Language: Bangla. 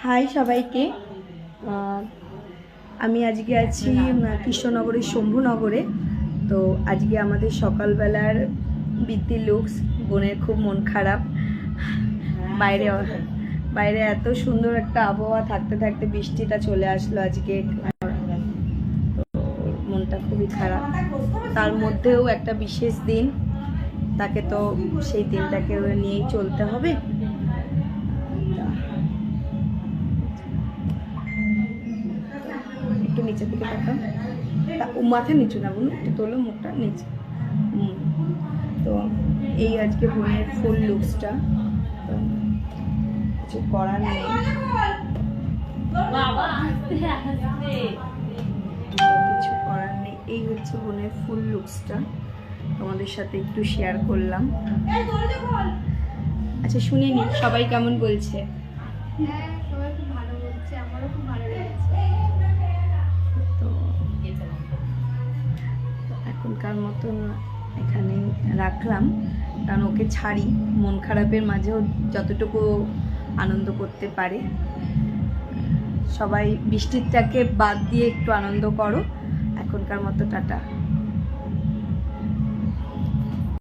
হাই সবাইকে। আমি আজকে আছি কৃষ্ণনগরের শম্ভুনগরে। তো আজকে আমাদের সকালবেলার বৃত্তি লুকস। বোনের খুব মন খারাপ, বাইরে বাইরে এত সুন্দর একটা আবহাওয়া থাকতে থাকতে বৃষ্টিটা চলে আসলো আজকে। তো মনটা খুবই খারাপ, তার মধ্যেও একটা বিশেষ দিন, তাকে তো সেই দিনটাকে নিয়েই চলতে হবে। একটু নিচে থেকে তাকাও, মাথা নিচু না বলুন, একটু তোলো মুখটা নিচে। তো এই আজকে বোনের ফুল লুকসটা, তো কিছু করার নেই, কিছু করার নেই। এই হচ্ছে বোনের ফুল লুকসটা, তোমাদের সাথে একটু শেয়ার করলাম। আচ্ছা শুনে নি সবাই কেমন বলছে। তো এখনকার মতন এখানে রাখলাম, কারণ ওকে ছাড়ি, মন খারাপের মাঝেও যতটুকু আনন্দ করতে পারে। সবাই বৃষ্টিটাকে বাদ দিয়ে একটু আনন্দ করো। এখনকার মতো টাটা।